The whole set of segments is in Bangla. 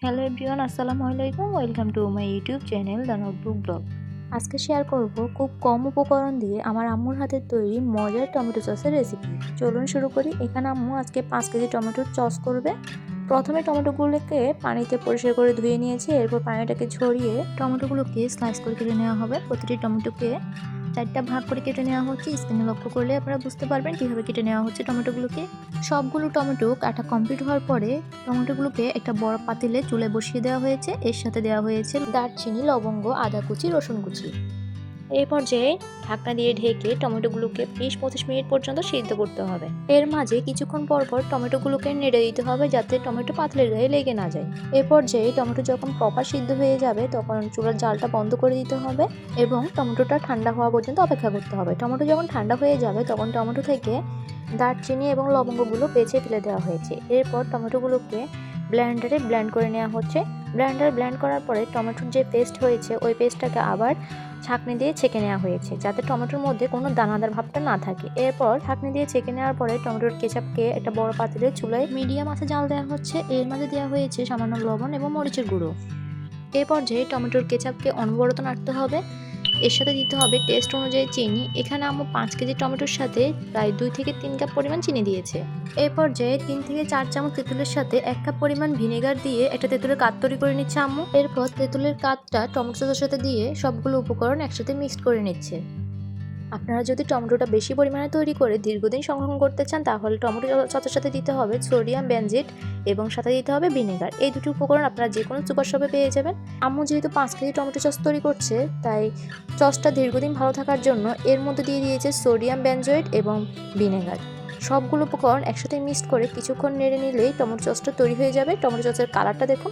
হ্যালো এভরিওয়ান, আসসালামু আলাইকুম। Welcome to my YouTube channel the notebook blog. আজকে শেয়ার করব খুব কম উপকরণ দিয়ে আমার আম্মুর হাতের তৈরি মজার টমেটো সসের রেসিপি। চলুন শুরু করি। এখানে আম্মু আজকে 5 কেজি টমেটোর সস করবে। প্রথমে টমেটোগুলোকে পানিতে পরিষ্কার করে ধুয়ে নিয়েছি। এরপর পানিটাকে ঝরিয়ে টমেটোগুলোকে স্লাইস করে কেটে নেওয়া হবে। প্রতিটি টমেটোকে 4টা ভাগ করে কেটে নেওয়া হচ্ছে। স্ক্রিনে লক্ষ্য করলে আপনারা বুঝতে পারবেন কীভাবে কেটে নেওয়া হচ্ছে টমেটোগুলোকে। সবগুলো টমেটো কাটা কমপ্লিট হওয়ার পরে টমেটোগুলোকে একটা বড় পাতিলে চুলায় বসিয়ে দেওয়া হয়েছে। এর সাথে দেওয়া হয়েছে দারচিনি, লবঙ্গ, আদা কুচি, রসুন কুচি। এই পর্যায়ে ঢাকনা দিয়ে ঢেকে টমেটোগুলোকে 20-25 মিনিট পর্যন্ত সিদ্ধ করতে হবে। এর মাঝে কিছুক্ষণ পর পর টমেটোগুলোকে নেড়ে দিতে হবে যাতে টমেটো পাতলের গায়ে লেগে না যায়। এ পর্যায়ে টমেটো যখন প্রপার সিদ্ধ হয়ে যাবে তখন চুলার জালটা বন্ধ করে দিতে হবে এবং টমেটোটা ঠান্ডা হওয়া পর্যন্ত অপেক্ষা করতে হবে। টমেটো যখন ঠান্ডা হয়ে যাবে তখন টমেটো থেকে দারচিনি এবং লবঙ্গগুলো বেছে ফেলে দেওয়া হয়েছে। এরপর টমেটোগুলোকে ব্লেন্ডারে ব্লেন্ড করে নেওয়া হচ্ছে। ব্লেন্ডারে ব্লেন্ড করার পরে টমেটোর যে পেস্ট হয়েছে ওই পেস্টটাকে আবার ছাঁকনি দিয়ে ছেঁকে নেওয়া হয়েছে যাতে টমেটোর মধ্যে কোনো দানাদার ভাবটা না থাকে। এরপর ছাঁকনি দিয়ে ছেঁকে নেওয়ার পরে টমেটোর কেচাপকে একটা বড় পাতিলে চুলায় মিডিয়াম আঁচে জাল দেওয়া হচ্ছে। এর মাঝে দেওয়া হয়েছে সামান্য লবণ এবং মরিচের গুঁড়ো। এই পর্যায়ে টমেটোর কেচাপকে অনবরত নাড়তে হবে। এর সাথে দিতে হবে টেস্ট অনুযায়ী চিনি। এখানে আম্মু 5 কেজি টমেটোর সাথে প্রায় 2 থেকে 3 কাপ পরিমাণ চিনি দিয়েছে। এই পর্যায়ে 3 থেকে 4 চামচ তেঁতুলের সাথে 1 কাপ পরিমাণ ভিনেগার দিয়ে একটা তেঁতুলের কাত তৈরি করে নিচ্ছে আম্মু। এরপর তেঁতুলের কাতটা টমেটো সসের সাথে দিয়ে সবগুলো উপকরণ একসাথে মিক্সড করে নিচ্ছে। আপনারা যদি টমেটোটা বেশি পরিমাণে তৈরি করে দীর্ঘদিন সংরক্ষণ করতে চান তাহলে টমেটো সসের সাথে দিতে হবে সোডিয়াম বেনজেট এবং সাথে দিতে হবে ভিনেগার। এই দুটি উপকরণ আপনারা যে কোনো সুপার শপে পেয়ে যাবেন। আম্মু যেহেতু 5 কেজি টমেটো সস তৈরি করছে তাই সসটা দীর্ঘদিন ভালো থাকার জন্য এর মধ্যে দিয়ে দিয়েছে সোডিয়াম বেনজয়েট এবং ভিনেগার। সবগুলো উপকরণ একসাথে মিক্সড করে কিছুক্ষণ নেড়ে নিলেই টমেটো সসটা তৈরি হয়ে যাবে। টমেটো সসের কালারটা দেখুন,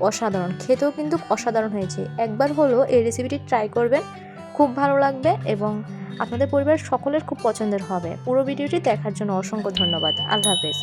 অসাধারণ, খেতেও কিন্তু অসাধারণ হয়েছে। একবার হলো এই রেসিপিটি ট্রাই করবেন, খুব ভালো লাগবে এবং আপনাদের পরিবারের সকলের খুব পছন্দের হবে। পুরো ভিডিওটি দেখার জন্য অসংখ্য ধন্যবাদ। আল্লাহ হাফেজ।